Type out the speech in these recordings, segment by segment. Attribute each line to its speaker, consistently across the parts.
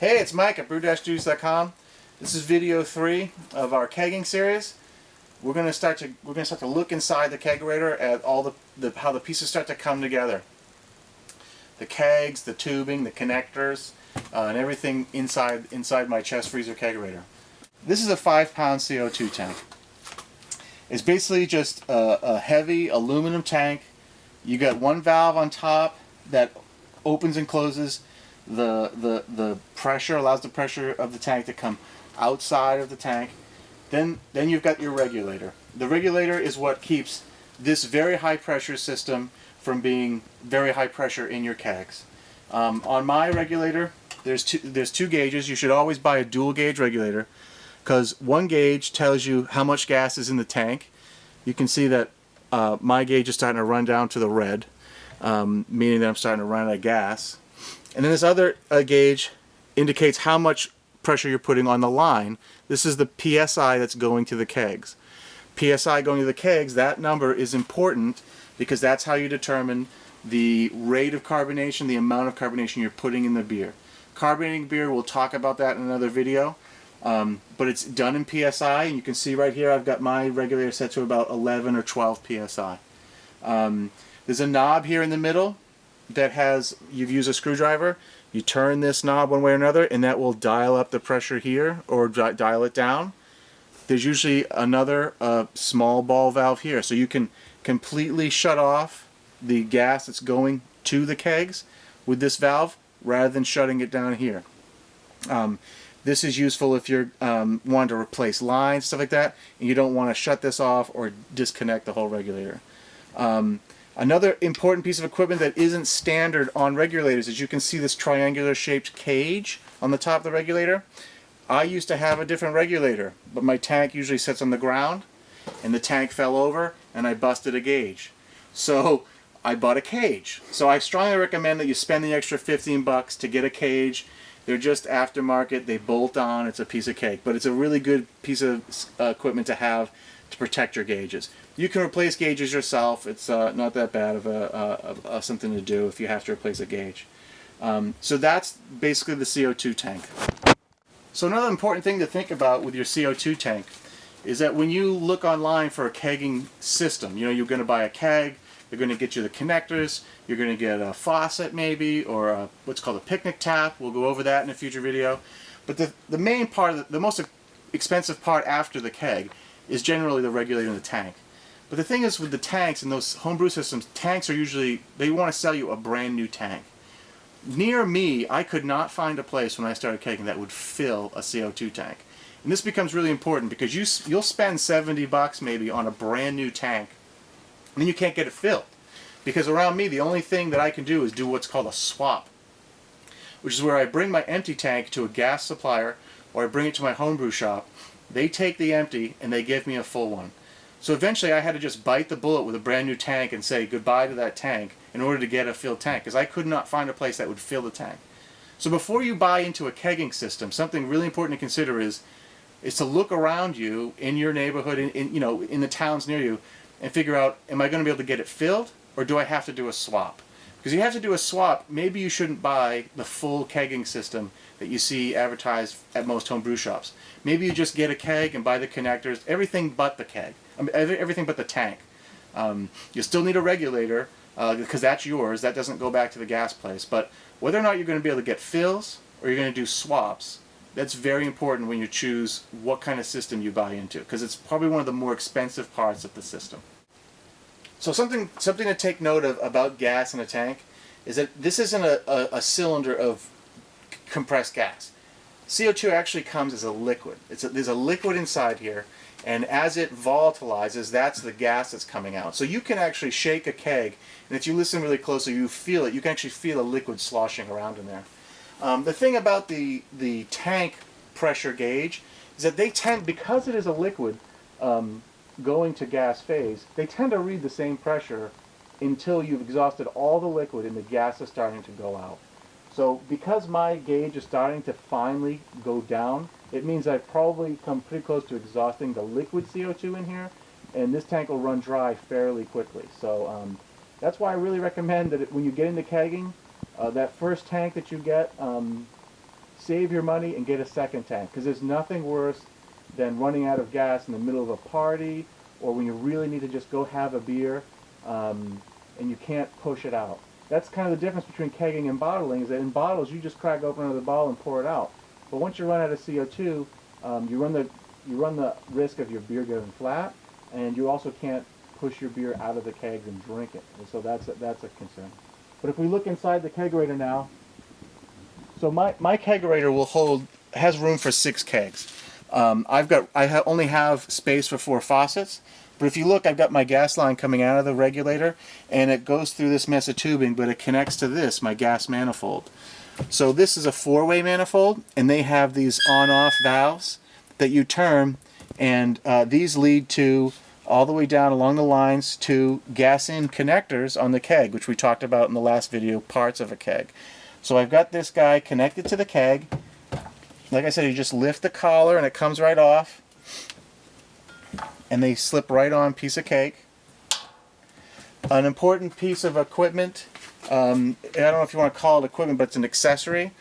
Speaker 1: Hey, it's Mike at brew-juice.com. This is video 3 of our kegging series. We're going to start to look inside the kegerator at all how the pieces start to come together. The kegs, the tubing, the connectors, and everything inside my chest freezer kegerator. This is a 5-pound CO2 tank. It's basically just a heavy aluminum tank. You got one valve on top that opens and closes. The pressure allows the pressure of the tank to come outside of the tank. Then you've got your regulator. The regulator is what keeps this very high pressure system from being very high pressure in your kegs. On my regulator, there's two gauges. You should always buy a dual gauge regulator because one gauge tells you how much gas is in the tank. You can see that my gauge is starting to run down to the red, meaning that I'm starting to run out of gas. And then this other gauge indicates how much pressure you're putting on the line. This is the PSI that's going to the kegs. PSI going to the kegs, that number is important because that's how you determine the rate of carbonation, the amount of carbonation you're putting in the beer. Carbonating beer, we'll talk about that in another video, but it's done in PSI, and you can see right here I've got my regulator set to about 11 or 12 PSI. There's a knob here in the middle that you've used a screwdriver. You turn this knob one way or another and that will dial up the pressure here or dial it down. There's usually another small ball valve here, so you can completely shut off the gas that's going to the kegs with this valve rather than shutting it down here. This is useful if you're wanting to replace lines, stuff like that, and you don't want to shut this off or disconnect the whole regulator. Another important piece of equipment that isn't standard on regulators is you can see this triangular shaped cage on the top of the regulator. I used to have a different regulator, but my tank usually sits on the ground and the tank fell over and I busted a gauge. So I bought a cage. So I strongly recommend that you spend the extra 15 bucks to get a cage. They're just aftermarket, they bolt on, it's a piece of cake, but it's a really good piece of equipment to have to protect your gauges. You can replace gauges yourself. It's not that bad of something to do if you have to replace a gauge. So that's basically the CO2 tank. So another important thing to think about with your CO2 tank is that when you look online for a kegging system, you're going to buy a keg, they're going to get you the connectors, you're going to get a faucet maybe, or what's called a picnic tap. We'll go over that in a future video. But the main part, the most expensive part after the keg is generally the regulator in the tank. But the thing is with the tanks and those homebrew systems, tanks are usually, they want to sell you a brand new tank. Near me, I could not find a place when I started kegging that would fill a CO2 tank. And this becomes really important because you'll spend 70 bucks maybe on a brand new tank and then you can't get it filled. Because around me, the only thing that I can do is do what's called a swap, which is where I bring my empty tank to a gas supplier or I bring it to my homebrew shop. They take the empty and they give me a full one. So eventually I had to just bite the bullet with a brand new tank and say goodbye to that tank in order to get a filled tank because I could not find a place that would fill the tank. So before you buy into a kegging system, something really important to consider is to look around you in your neighborhood, in the towns near you, and figure out, am I going to be able to get it filled or do I have to do a swap? Because you have to do a swap, maybe you shouldn't buy the full kegging system that you see advertised at most homebrew shops. Maybe you just get a keg and buy the connectors, everything but the keg, everything but the tank. You still need a regulator because that's yours, that doesn't go back to the gas place. But whether or not you're going to be able to get fills or you're going to do swaps, that's very important when you choose what kind of system you buy into because it's probably one of the more expensive parts of the system. So something to take note of about gas in a tank is that this isn't a cylinder of compressed gas. CO2 actually comes as a liquid. There's a liquid inside here, and as it volatilizes, that's the gas that's coming out. So you can actually shake a keg, and if you listen really closely, you feel it. You can actually feel a liquid sloshing around in there. The thing about the tank pressure gauge is that they tend, because it is a liquid, going to gas phase, they tend to read the same pressure until you've exhausted all the liquid and the gas is starting to go out. So because my gauge is starting to finally go down, it means I've probably come pretty close to exhausting the liquid CO2 in here, and this tank will run dry fairly quickly. So that's why I really recommend that when you get into kegging, that first tank that you get, save your money and get a second tank, because there's nothing worse than running out of gas in the middle of a party or when you really need to just go have a beer and you can't push it out. That's kind of the difference between kegging and bottling, is that in bottles you just crack open another bottle and pour it out. But once you run out of CO2, you run the risk of your beer getting flat, and you also can't push your beer out of the kegs and drink it. And so that's a concern. But if we look inside the kegerator now, so my kegerator has room for 6 kegs. I only have space for 4 faucets. But if you look, I've got my gas line coming out of the regulator, and it goes through this mess of tubing, but it connects to this, my gas manifold. So this is a 4-way manifold, and they have these on-off valves that you turn, and these lead to, all the way down along the lines, to gas-in connectors on the keg, which we talked about in the last video, parts of a keg. So I've got this guy connected to the keg. Like I said, you just lift the collar, and it comes right off. And they slip right on, piece of cake. An important piece of equipment, I don't know if you want to call it equipment, but it's an accessory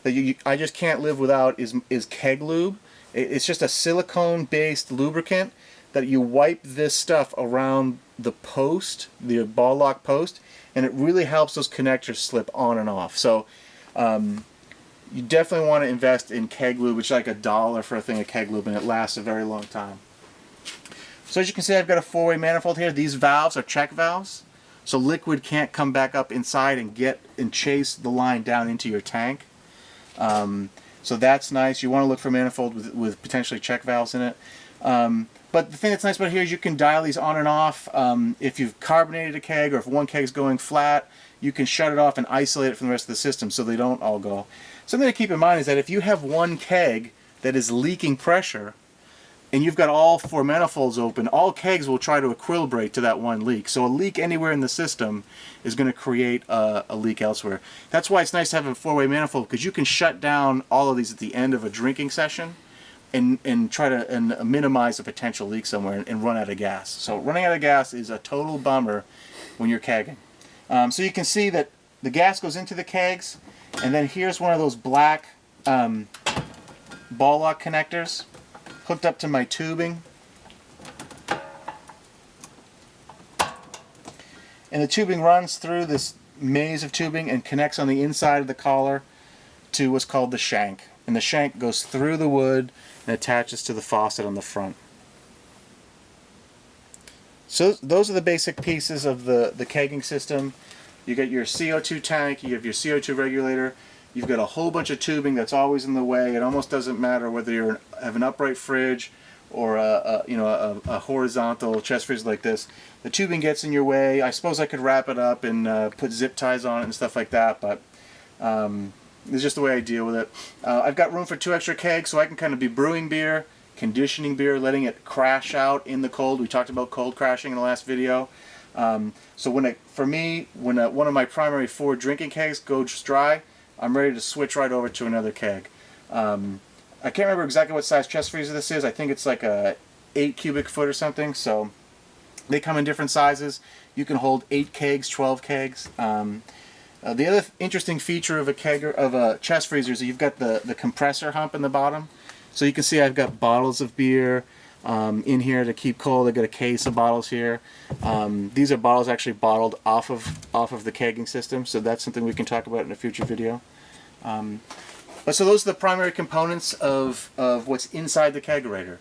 Speaker 1: that I just can't live without, is keg lube. It's just a silicone-based lubricant that you wipe this stuff around the post, the ball lock post, and it really helps those connectors slip on and off. So you definitely want to invest in keg lube, which is like $1 for a thing of keg lube, and it lasts a very long time. So as you can see, I've got a 4-way manifold here. These valves are check valves, so liquid can't come back up inside and chase the line down into your tank. So that's nice. You want to look for manifold with potentially check valves in it. But the thing that's nice about here is you can dial these on and off. If you've carbonated a keg, or if one keg's going flat, you can shut it off and isolate it from the rest of the system so they don't all go. Something to keep in mind is that if you have one keg that is leaking pressure, and you've got all 4 manifolds open, all kegs will try to equilibrate to that one leak. So a leak anywhere in the system is going to create a leak elsewhere. That's why it's nice to have a 4-way manifold, because you can shut down all of these at the end of a drinking session and try to minimize a potential leak somewhere and run out of gas. So running out of gas is a total bummer when you're kegging. So you can see that the gas goes into the kegs, and then here's one of those black ball lock connectors hooked up to my tubing. And the tubing runs through this maze of tubing and connects on the inside of the collar to what's called the shank. And the shank goes through the wood and attaches to the faucet on the front. So those are the basic pieces of the kegging system. You got your CO2 tank, you have your CO2 regulator, you've got a whole bunch of tubing that's always in the way. It almost doesn't matter whether you have an upright fridge or a horizontal chest fridge like this. The tubing gets in your way. I suppose I could wrap it up and put zip ties on it and stuff like that, but it's just the way I deal with it. I've got room for 2 extra kegs, so I can kind of be brewing beer, conditioning beer, letting it crash out in the cold. We talked about cold crashing in the last video. So for me, when one of my primary 4 drinking kegs goes dry, I'm ready to switch right over to another keg. I can't remember exactly what size chest freezer this is. I think it's like a 8 cubic foot or something. So they come in different sizes. You can hold 8 kegs, 12 kegs. The other interesting feature of a chest freezer is you've got the compressor hump in the bottom. So you can see I've got bottles of beer in here to keep cold. I've got a case of bottles here. These are bottles actually bottled off of the kegging system, so that's something we can talk about in a future video. But so those are the primary components of what's inside the kegerator.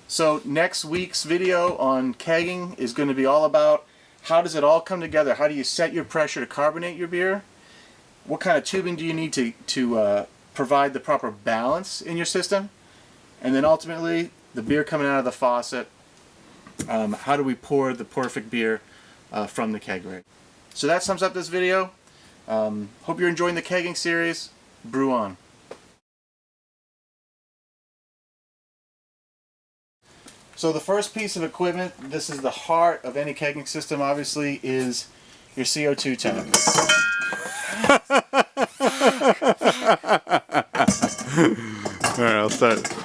Speaker 1: So next week's video on kegging is going to be all about how does it all come together. How do you set your pressure to carbonate your beer? What kind of tubing do you need to provide the proper balance in your system? And then ultimately, the beer coming out of the faucet, how do we pour the perfect beer from the kegerator? So that sums up this video. Hope you're enjoying the kegging series. Brew on. So the first piece of equipment, this is the heart of any kegging system, obviously, is your CO2 tank. Alright, I'll start.